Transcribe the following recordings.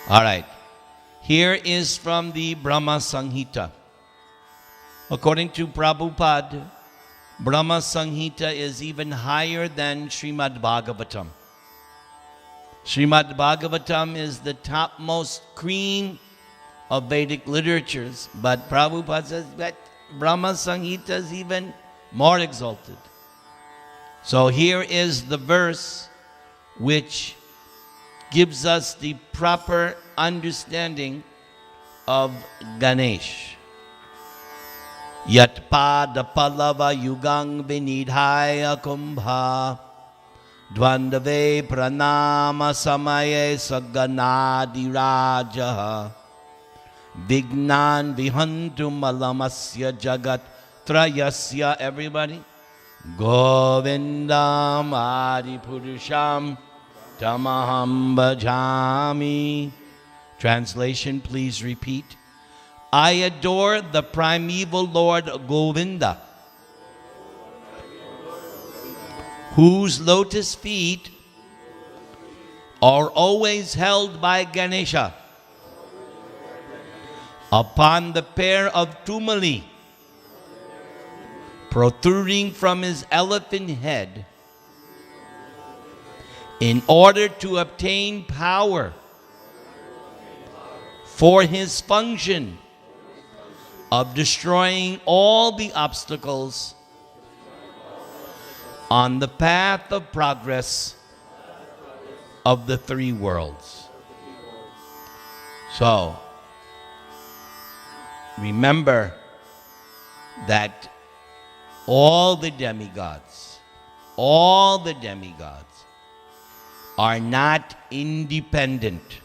All right. Here is from the Brahma Samhita. According to Prabhupada, Brahma Samhita is even higher than Srimad Bhagavatam. Srimad Bhagavatam is the topmost cream of Vedic literatures, but Prabhupada says that Brahma Samhita is even more exalted. So here is the verse which gives us the proper understanding of Ganesh. Yat pada palava yugang vinidhaya kumbha dvandave pranama samaye saganadi raja vignan vihantu malamasya jagat trayasya. Everybody, Govindam Adipurusham Tamaham Bhajami. Translation, please repeat. I adore the primeval Lord Govinda, whose lotus feet are always held by Ganesha upon the pair of tumuli protruding from his elephant head, in order to obtain power for his function of destroying all the obstacles on the path of progress of the three worlds. So, remember that all the demigods are not independent.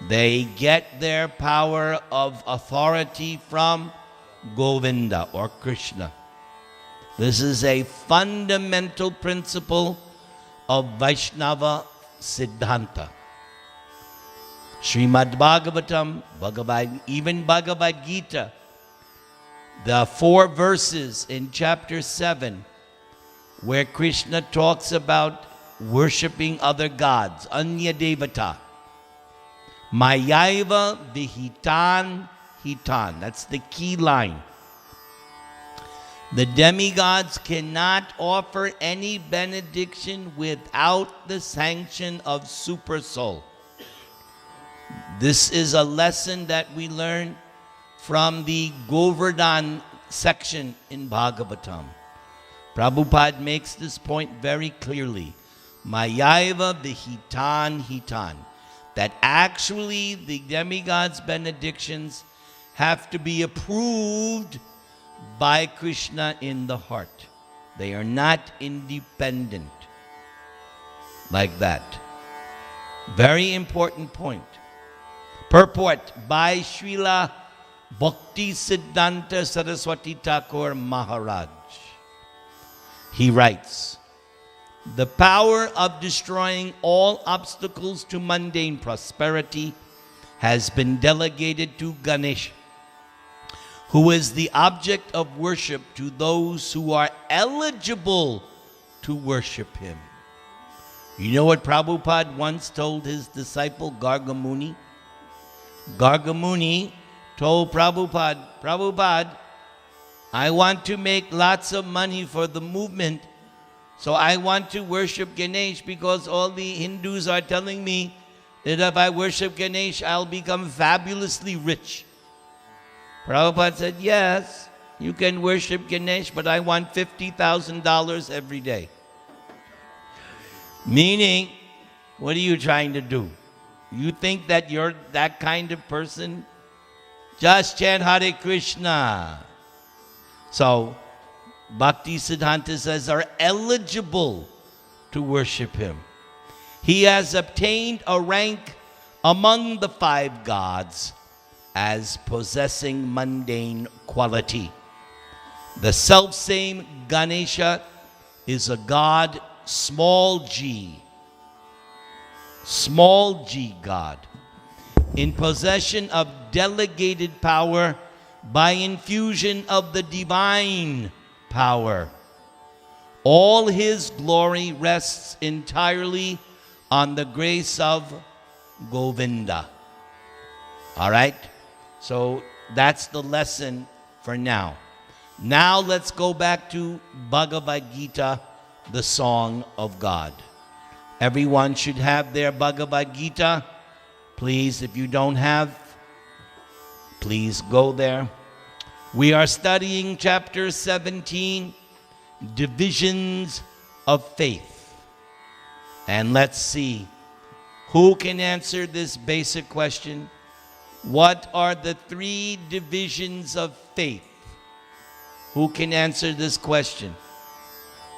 They get their power of authority from Govinda or Krishna. This is a fundamental principle of Vaishnava Siddhanta. Srimad Bhagavatam, even Bhagavad-Gītā, the 4 verses in chapter 7 where Krishna talks about worshipping other gods, Anya Devata. Mayaiva vihitan hitan. That's the key line. The demigods cannot offer any benediction without the sanction of Supersoul. This is a lesson that we learn from the Govardhan section in Bhagavatam. Prabhupada makes this point very clearly. Mayaiva vihitan hitan. That actually the demigods' benedictions have to be approved by Krishna in the heart. They are not independent like that. Very important point. Purport by Srila Bhakti Siddhanta Saraswati Thakur Maharaj. He writes, the power of destroying all obstacles to mundane prosperity has been delegated to Ganesh, who is the object of worship to those who are eligible to worship him. You know what Prabhupada once told his disciple Gargamuni? Gargamuni told Prabhupada, Prabhupada, I want to make lots of money for the movement, so I want to worship Ganesh because all the Hindus are telling me that if I worship Ganesh, I'll become fabulously rich. Prabhupada said, yes, you can worship Ganesh, but I want $50,000 every day. Meaning, what are you trying to do? You think that you're that kind of person? Just chant Hare Krishna. So, Bhakti Siddhanta says are eligible to worship him. He has obtained a rank among the 5 gods as possessing mundane quality. The selfsame Ganesha is a god, small g God, in possession of delegated power by infusion of the divine power. All his glory rests entirely on the grace of Govinda. All right? So that's the lesson for now. Now let's go back to Bhagavad-Gītā, the Song of God. Everyone should have their Bhagavad-Gītā. Please, if you don't have, please go there. We are studying chapter 17, Divisions of Faith. And let's see, who can answer this basic question? What are the 3 divisions of faith? Who can answer this question?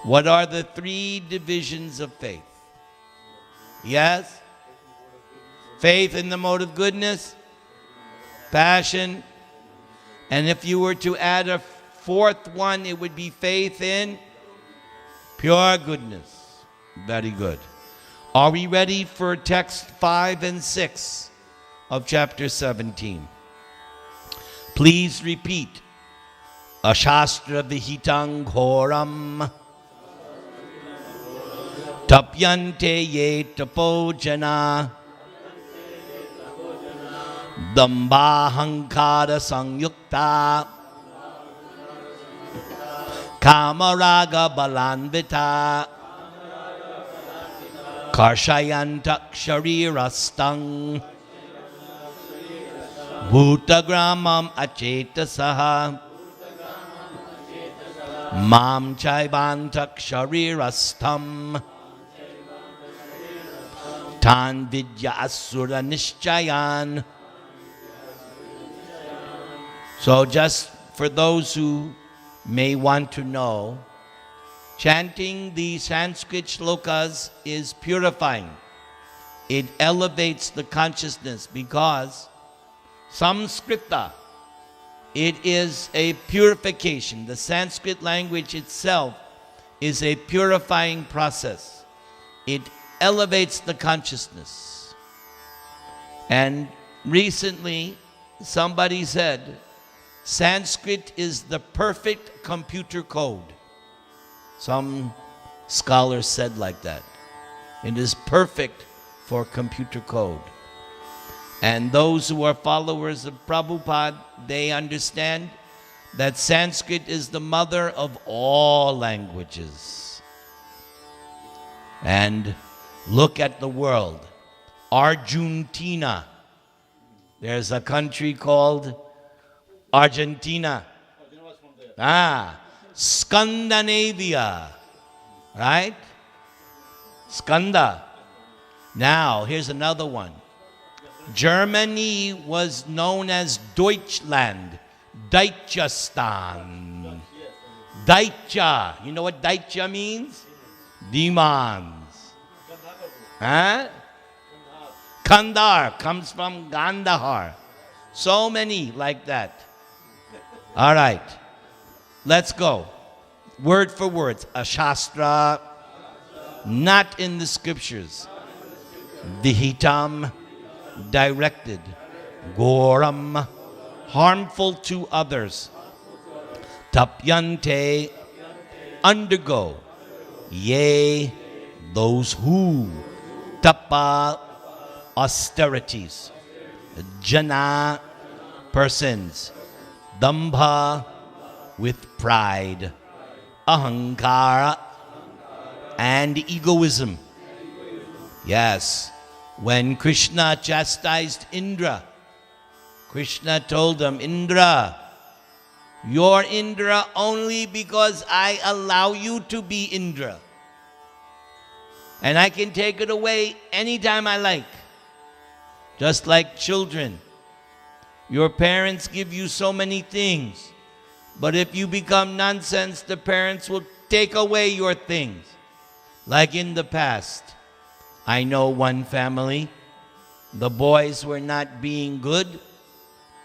What are the 3 divisions of faith? Yes? Faith in the mode of goodness, passion, and if you were to add a 4th one, it would be faith in pure goodness. Very good. Are we ready for text 5 and 6 of chapter 17? Please repeat. Ashastra vihitang ghoram tapyante ye tapojana dambhahankara sangyukta kamaraga balanvita karshayantak sharirastang bhutagramam achetasaha Mam chaivantak sharirastham tan vidya asura nishchayan. So just for those who may want to know, chanting the Sanskrit shlokas is purifying. It elevates the consciousness because Samskrita, it is a purification. The Sanskrit language itself is a purifying process. It elevates the consciousness. And recently, somebody said, Sanskrit is the perfect computer code. Some scholars said like that. It is perfect for computer code. And those who are followers of Prabhupada, they understand that Sanskrit is the mother of all languages. And look at the world. Argentina. There's a country called Argentina. Scandinavia. Right? Skanda. Now, here's another one. Germany was known as Deutschland, Deutschistan. Deutsche. You know what Deutsche means? Demons. Huh? Kandar comes from Gandhar. So many like that. All right. Let's go. Word for word. A shastra, not in the scriptures. Vihitam, directed. Goram, harmful to others. Tapyante, undergo. Ye, those who. Tapa, austerities. Jana, persons. Dambha, with pride. Ahankara, and egoism. Yes. When Krishna chastised Indra, Krishna told him, Indra, you're Indra only because I allow you to be Indra. And I can take it away anytime I like. Just like children. Your parents give you so many things. But if you become nonsense, the parents will take away your things. Like in the past. I know one family, the boys were not being good.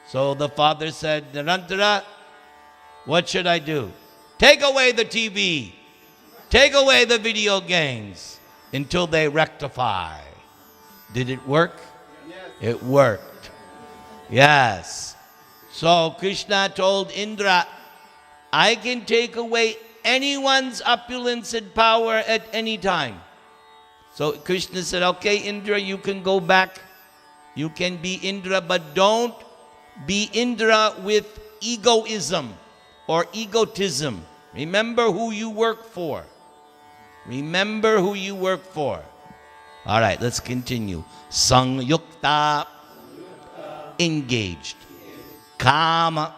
So the father said, Narantara, what should I do? Take away the TV. Take away the video games until they rectify. Did it work? Yes. It worked. Yes. So Krishna told Indra, I can take away anyone's opulence and power at any time. So Krishna said, okay, Indra, you can go back You can be Indra, but don't be Indra with egoism or egotism. Remember who you work for. Remember who you work for. All right, let's continue. Sangyukta, engaged. Kama,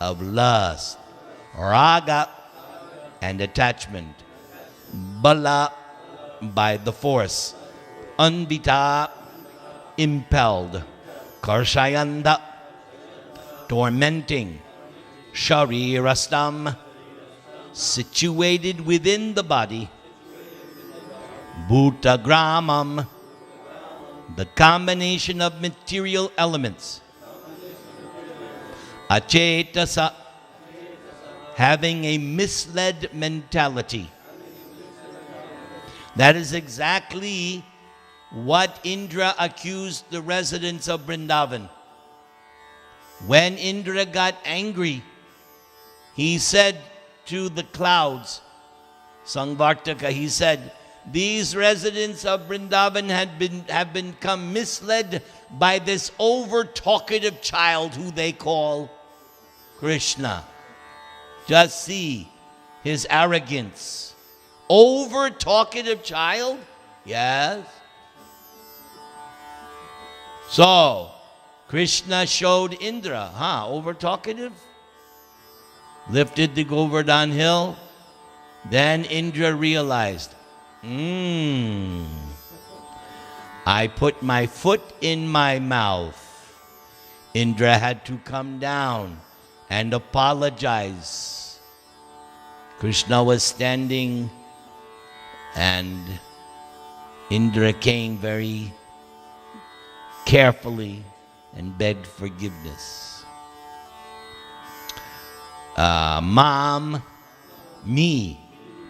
of lust. Raga, and attachment. Bala, by the force. Anvita, impelled. Karshayanda, tormenting. Sharirastam, situated within the body. Bhutagramam, the combination of material elements. Achetasa, having a misled mentality. That is exactly what Indra accused the residents of Vrindavan. When Indra got angry, he said to the clouds, Sangvartaka, he said, these residents of Vrindavan have become misled by this over-talkative child who they call Krishna. Just see his arrogance. Over-talkative child? Yes. So, Krishna showed Indra, over-talkative? Lifted the Govardhan hill. Then Indra realized, I put my foot in my mouth. Indra had to come down and apologize. Krishna was standing and Indra came very carefully and begged forgiveness. Mam, me,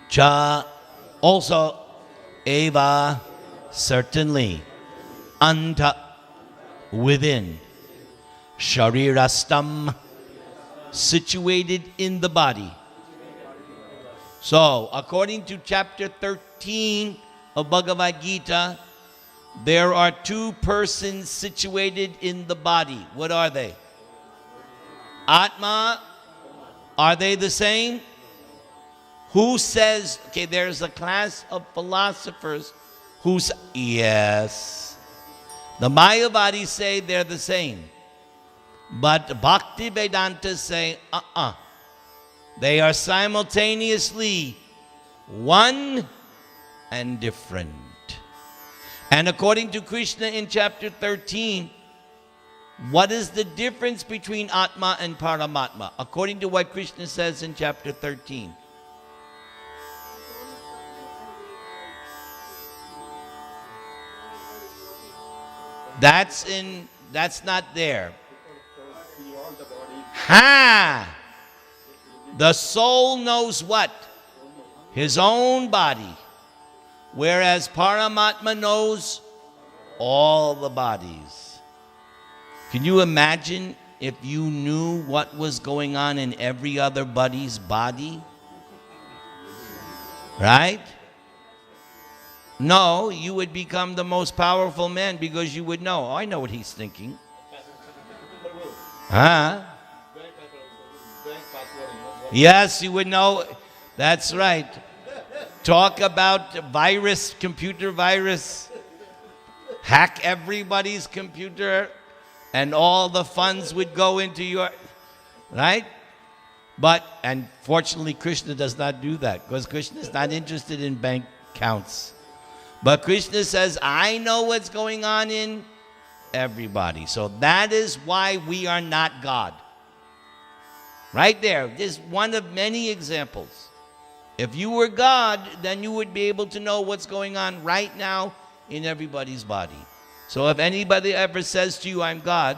cha, also, eva, certainly, anta, within, sharirastam, situated in the body. So, according to chapter 13 of Bhagavad-Gītā, there are two persons situated in the body. What are they? Atma, are they the same? Who says, okay, there's a class of philosophers who say, yes. The Mayavadis say they're the same. But Bhakti Vedantas say, they are simultaneously one and different. And according to Krishna in chapter 13, what is the difference between Atma and Paramatma? According to what Krishna says in chapter 13. That's not there. The soul knows what? His own body. Whereas Paramatma knows all the bodies. Can you imagine if you knew what was going on in every other body's body? Right? No, you would become the most powerful man because you would know. Oh, I know what he's thinking. Yes, you would know. That's right. Talk about virus, computer virus. Hack everybody's computer and all the funds would go into your... Right? But, and fortunately, Krishna does not do that because Krishna is not interested in bank accounts. But Krishna says, I know what's going on in everybody. So that is why we are not God. Right there. This is one of many examples. If you were God, then you would be able to know what's going on right now in everybody's body. So if anybody ever says to you, I'm God,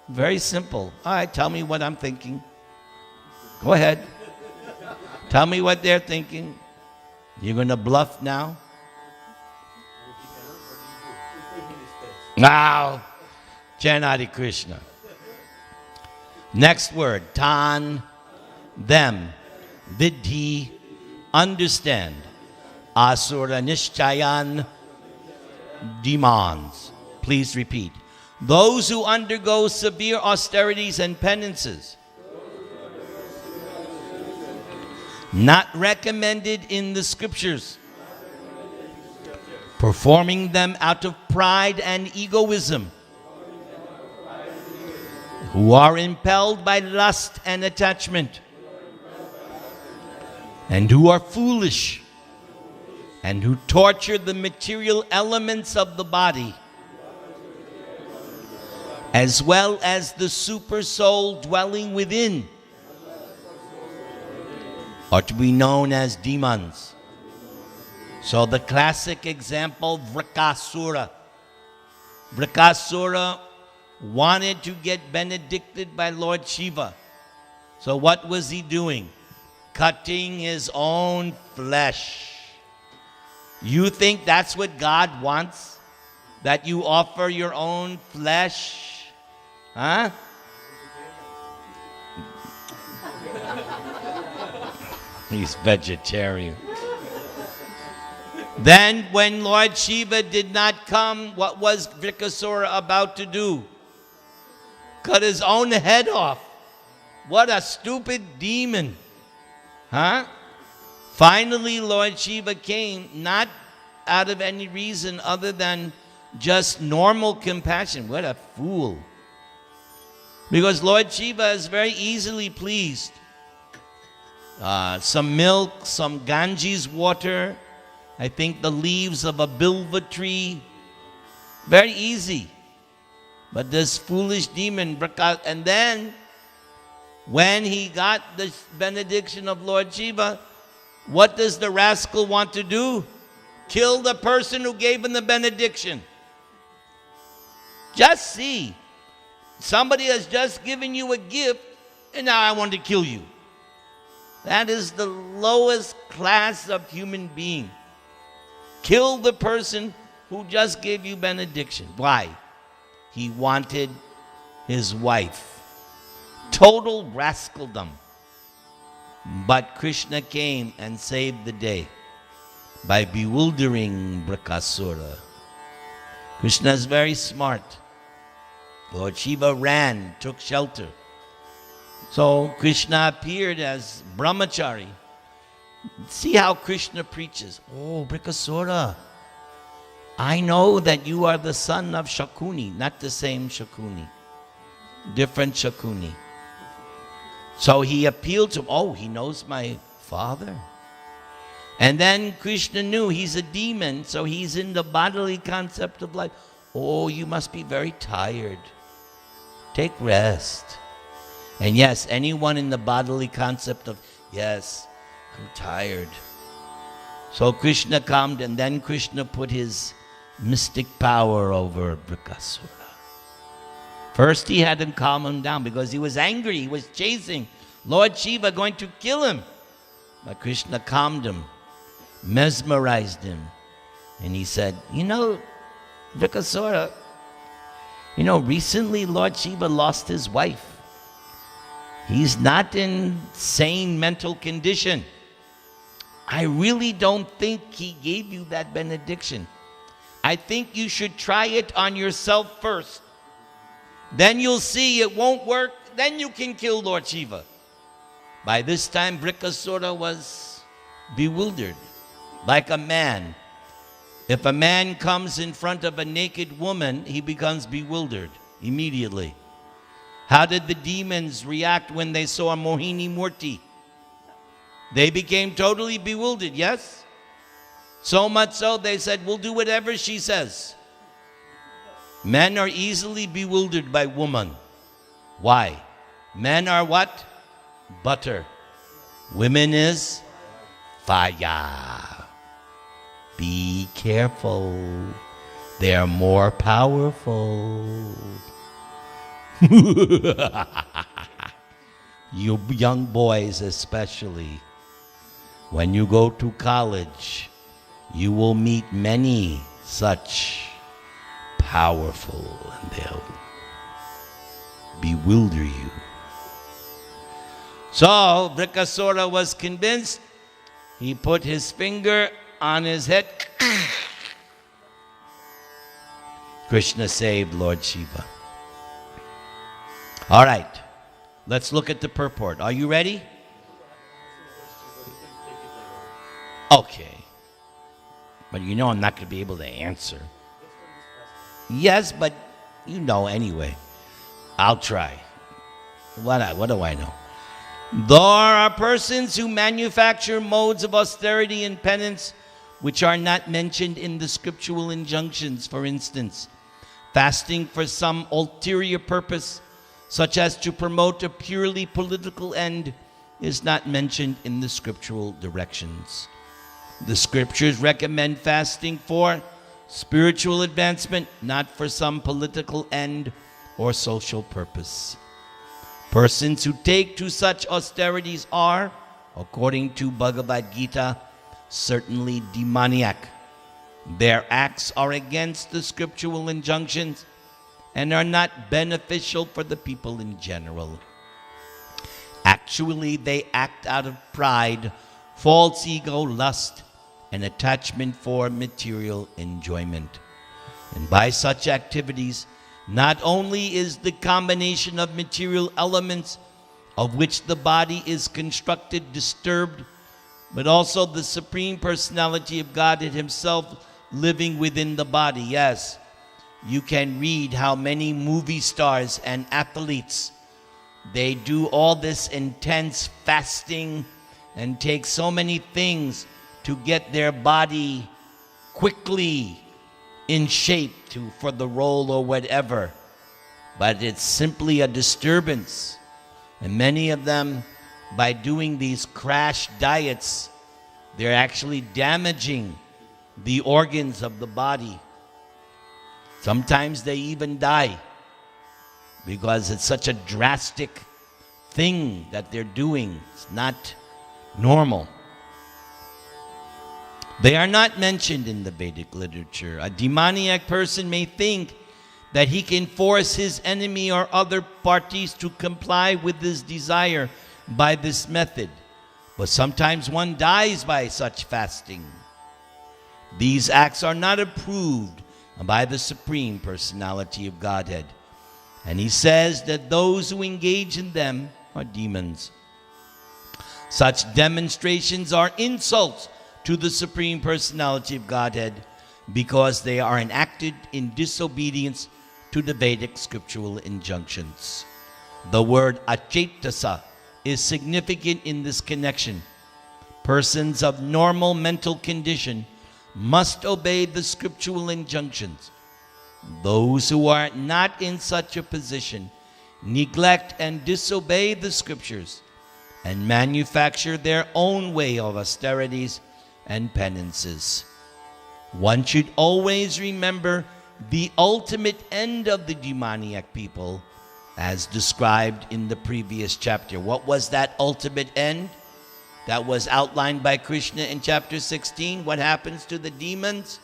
very simple. All right, tell me what I'm thinking. Go ahead. Tell me what they're thinking. You're going to bluff now? Now, Janadi Krishna. Next word, tan, them, vidhi, understand, asura nishchayan, demands. Please repeat. those who undergo severe austerities and penances, not recommended in the scriptures, performing them out of pride and egoism, who are impelled by lust and attachment, and who are foolish, and who torture the material elements of the body, as well as the super soul dwelling within, are to be known as demons. So the classic example, Vrikasura. Vrikasura wanted to get benedicted by Lord Shiva. So what was he doing? Cutting his own flesh. You think that's what God wants? That you offer your own flesh? Huh? He's vegetarian. Then when Lord Shiva did not come, what was Vrikasura about to do? Cut his own head off. What a stupid demon. Huh? Finally, Lord Shiva came, not out of any reason other than just normal compassion. What a fool. Because Lord Shiva is very easily pleased. Some milk, some Ganges water, I think the leaves of a bilva tree. Very easy. But this foolish demon, and then when he got the benediction of Lord Shiva, what does the rascal want to do? Kill the person who gave him the benediction. Just see. Somebody has just given you a gift, and now I want to kill you. That is the lowest class of human being. Kill the person who just gave you benediction. Why? He wanted his wife. Total rascaldom. But Krishna came and saved the day by bewildering Vrikasura. Krishna is very smart. Lord Shiva ran, took shelter. So Krishna appeared as brahmachari. See how Krishna preaches. Oh, Vrikasura, I know that you are the son of Shakuni, not the same Shakuni. Different Shakuni. So he appealed to him. Oh, he knows my father. And then Krishna knew he's a demon, so he's in the bodily concept of life. Oh, you must be very tired. Take rest. And yes, anyone in the bodily concept of, yes, I'm tired. So Krishna calmed, and then Krishna put his mystic power over Vrikasura. First he had him calm him down because he was angry. He was chasing Lord Shiva, going to kill him. But Krishna calmed him, mesmerized him. And he said, you know, Vrikasura, recently Lord Shiva lost his wife. He's not in sane mental condition. I really don't think he gave you that benediction. I think you should try it on yourself first. Then you'll see it won't work. Then you can kill Lord Shiva. By this time, Vrikasura was bewildered, like a man. If a man comes in front of a naked woman, he becomes bewildered immediately. How did the demons react when they saw Mohini Murti? They became totally bewildered, yes? So much so, they said, we'll do whatever she says. Men are easily bewildered by woman. Why? Men are what? Butter. Women is fire. Be careful. They are more powerful. You young boys especially, when you go to college, you will meet many such powerful, and they'll bewilder you. So Vrikasura was convinced. He put his finger on his head. Krishna saved Lord Shiva. All right, let's look at the purport. Are you ready? Okay. But you know I'm not going to be able to answer. Yes, but you know anyway. I'll try. What do I know? There are persons who manufacture modes of austerity and penance which are not mentioned in the scriptural injunctions. For instance, fasting for some ulterior purpose, such as to promote a purely political end, is not mentioned in the scriptural directions. The scriptures recommend fasting for spiritual advancement, not for some political end or social purpose. Persons who take to such austerities are, according to Bhagavad-Gītā, certainly demoniac. Their acts are against the scriptural injunctions and are not beneficial for the people in general. Actually, they act out of pride, false ego, lust, and attachment for material enjoyment. And by such activities, not only is the combination of material elements of which the body is constructed disturbed, but also the Supreme Personality of Godhead Himself living within the body. Yes, you can read how many movie stars and athletes, they do all this intense fasting and take so many things to get their body quickly in shape for the role or whatever. But it's simply a disturbance. And many of them, by doing these crash diets, they're actually damaging the organs of the body. Sometimes they even die because it's such a drastic thing that they're doing. It's not normal. They are not mentioned in the Vedic literature. A demoniac person may think that he can force his enemy or other parties to comply with his desire by this method. But sometimes one dies by such fasting. These acts are not approved by the Supreme Personality of Godhead. And he says that those who engage in them are demons. Such demonstrations are insults to the Supreme Personality of Godhead because they are enacted in disobedience to the Vedic scriptural injunctions. The word achetasa is significant in this connection. Persons of normal mental condition must obey the scriptural injunctions. Those who are not in such a position neglect and disobey the scriptures and manufacture their own way of austerities and penances. One should always remember the ultimate end of the demoniac people as described in the previous chapter. What was that ultimate end that was outlined by Krishna in chapter 16? What happens to the demons?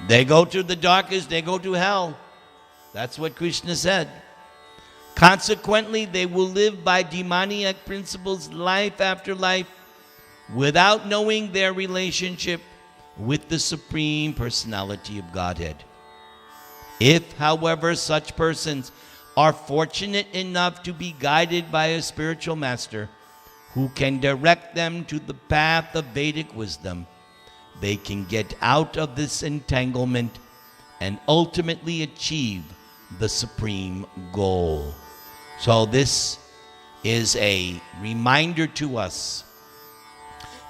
They go to the darkest, they go to hell. That's what Krishna said. Consequently, they will live by demoniac principles life after life without knowing their relationship with the Supreme Personality of Godhead. If, however, such persons are fortunate enough to be guided by a spiritual master who can direct them to the path of Vedic wisdom, they can get out of this entanglement and ultimately achieve the supreme goal. So this is a reminder to us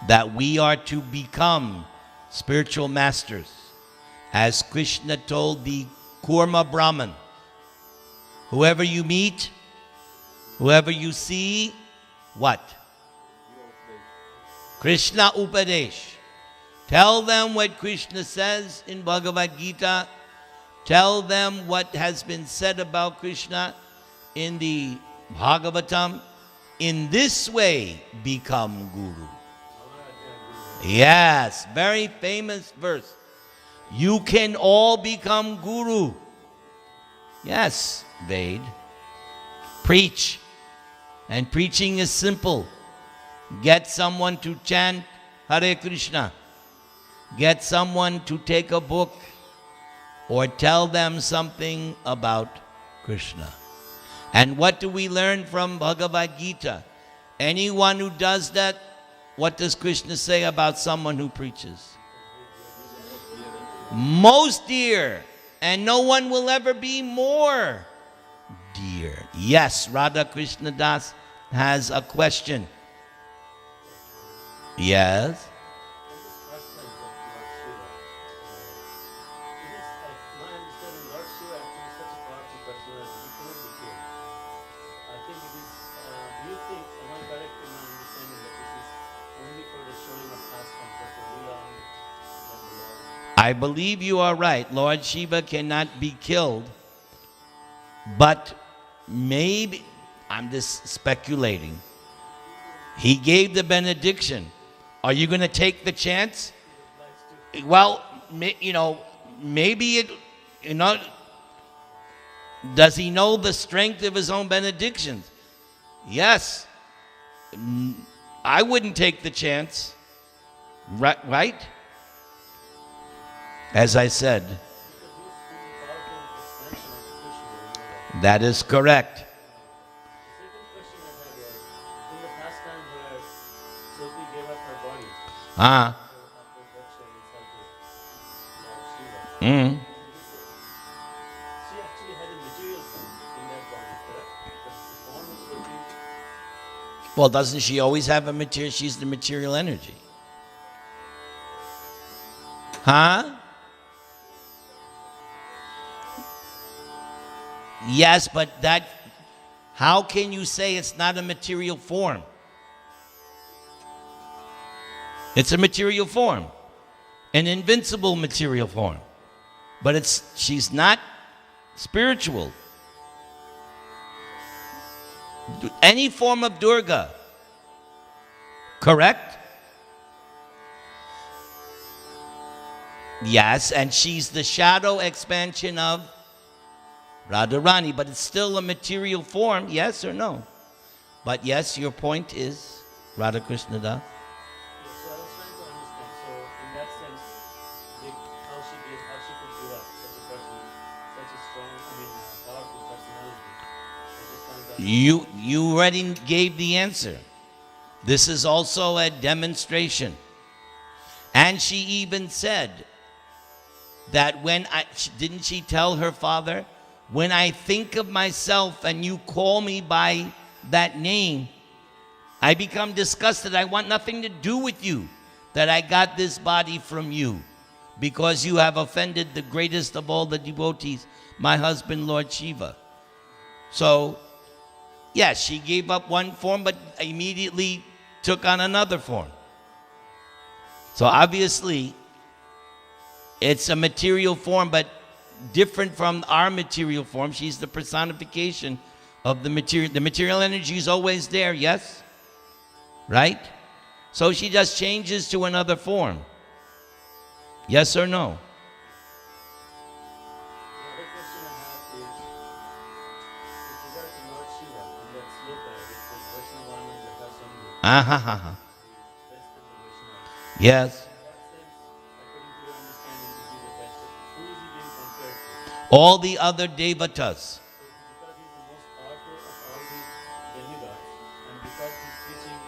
that we are to become spiritual masters. As Krishna told the Kurma Brahman, whoever you meet, whoever you see, what? Krishna Upadesh. Tell them what Krishna says in Bhagavad-Gītā. Tell them what has been said about Krishna in the Bhagavatam. In this way, become Guru. Yes, very famous verse. You can all become Guru. Yes, Ved. Preach. And preaching is simple. Get someone to chant Hare Krishna. get someone to take a book or tell them something about Krishna. And what do we learn from Bhagavad-Gītā? Anyone who does that, what does Krishna say about someone who preaches? Most dear, and no one will ever be more dear. Yes, Radha Krishna Das has a question. Yes? I believe you are right. Lord Shiva cannot be killed, but maybe, I'm just speculating, he gave the benediction. Are you going to take the chance? Well, maybe it, does he know the strength of his own benedictions? Yes. I wouldn't take the chance. Right? As I said, that is correct. Mm. Well, doesn't she always have a material? She's the material energy. Huh? Yes, but how can you say it's not a material form? It's a material form, an invincible material form. But she's not spiritual. Any form of Durga, correct? Yes, and she's the shadow expansion of Radharani, but it's still a material form, yes or no? But yes, your point is Radha Krishna Das. So I was trying to understand. So in that sense, how she could give up such a person, such a strong, powerful personality. You already gave the answer. This is also a demonstration. And she even said that didn't she tell her father, when I think of myself and you call me by that name, I become disgusted. I want nothing to do with you, that I got this body from you, because you have offended the greatest of all the devotees, my husband, Lord Shiva. So, yes, she gave up one form, but immediately took on another form. So obviously, it's a material form, but different from our material form. She's the personification of the material. The material energy is always there, yes? Right? So she just changes to another form. Yes or no? The other question I have is, with regard to Lord Shiva, in that sloka, it says Vaishnavanam Jatasandhu. Aha. Best of the Vaishnavas. Yes. In that sense, according to your understanding, is he the best of? Who is he being compared to? All the other devatas. So because he's the most powerful of all the demigods, and because he's teaching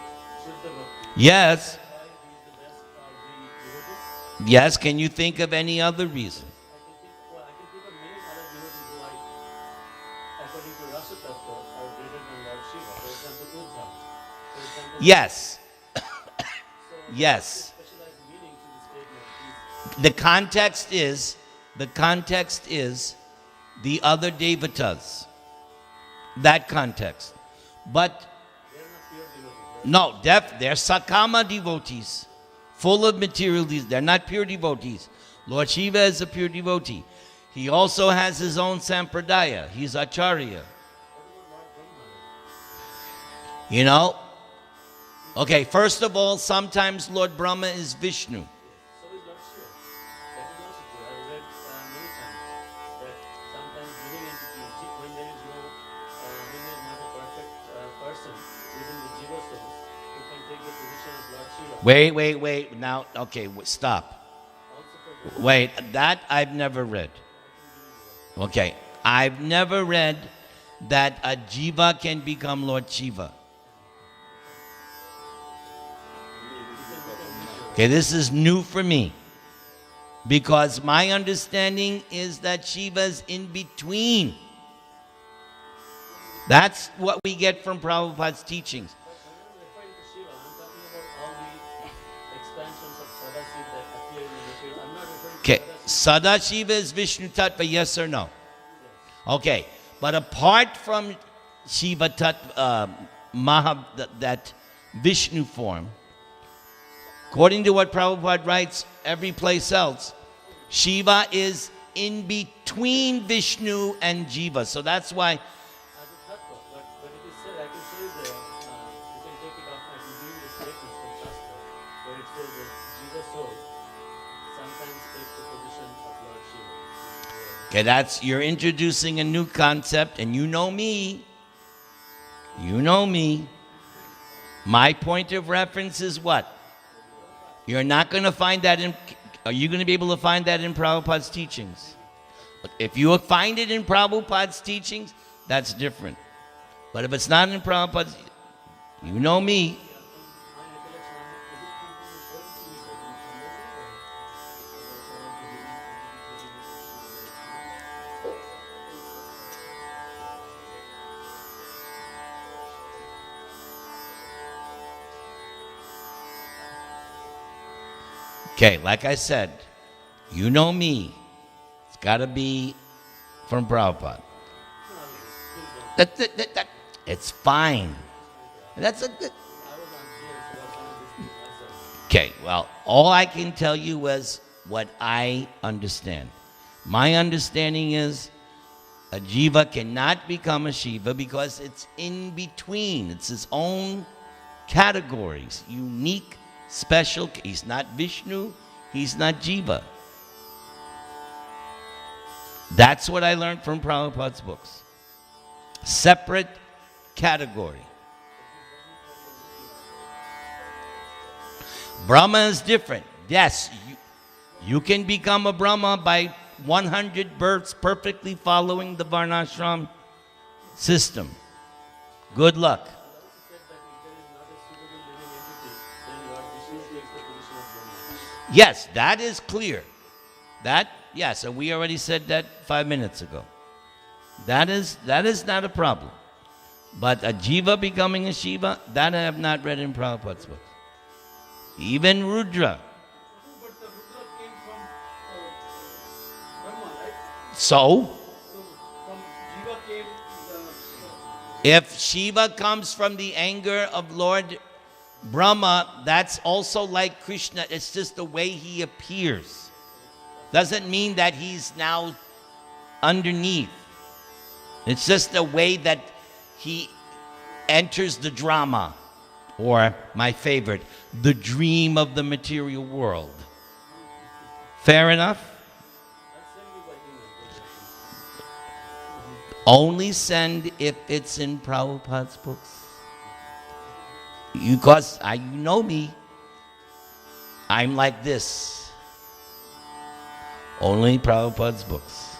Shuddha Bhakti, Yes. why he's the best of the devotees? Yes. Can you think of any other reason? I can think of many other devotees who according to Rasa Tattva, are greater than Lord Shiva. For example, Uddhav. For example, Yes. so Yes. specialized meaning to the statement is The context is the other devatas. That context. But they're not pure devotees. no, they're sakama devotees, full of material. They're not pure devotees. Lord Shiva is a pure devotee. He also has his own sampradaya. He's acharya. You know? Okay, first of all, sometimes Lord Brahma is Vishnu. So is Lord Shiva. That is also true. I've read many times that sometimes living entity, when there is not a perfect person within the Jiva souls who can take the position of Lord Shiva. Wait. Now, okay, stop. Wait, that I've never read. Okay, I've never read that a jiva can become Lord Shiva. Okay, this is new for me. Because my understanding is that Shiva's in between. That's what we get from Prabhupada's teachings. But when I'm referring to Shiva, I'm talking about all the expansions of Sadashiva that appear in the material. I'm not referring to Okay, Sadashiva. Sadashiva is Vishnu Tattva, yes or no? Okay, but apart from Shiva Tattva, that Vishnu form, according to what Prabhupada writes every place else, Shiva is in between Vishnu and Jiva. So that's why. As a tattva, but it is said, I can show you there, you can take it off, I'm reading the statements from Shastra, where it says that Jiva soul sometimes takes the position of Lord Shiva. Okay, you're introducing a new concept, and you know me. You know me. My point of reference is what? You're not going to find that in. Are you going to be able to find that in Prabhupada's teachings? If you find it in Prabhupada's teachings, that's different. But if it's not in Prabhupada's, you know me. Okay, like I said, you know me. It's got to be from Prabhupada. It's fine. That's a good. Okay, well, all I can tell you was what I understand. My understanding is a jiva cannot become a Shiva because it's in between. It's its own categories, unique, special. He's not Vishnu, he's not Jiva. That's what I learned from Prabhupada's books. Separate category. Brahma is different. Yes, you can become a Brahma by 100 births perfectly following the Varnashram system. Good luck. Yes, that is clear. Yes, and we already said that 5 minutes ago. That is not a problem. But a jiva becoming a Shiva, that I have not read in Prabhupada's book. Even Rudra. But the Rudra came from Brahma, right? So, So from Jiva came if Shiva comes from the anger of Lord Brahma, that's also like Krishna. It's just the way he appears. Doesn't mean that he's now underneath. It's just the way that he enters the drama, or my favorite, the dream of the material world. Fair enough? Only send if it's in Prabhupada's books. Because you know me, I'm like this. Only Prabhupada's books.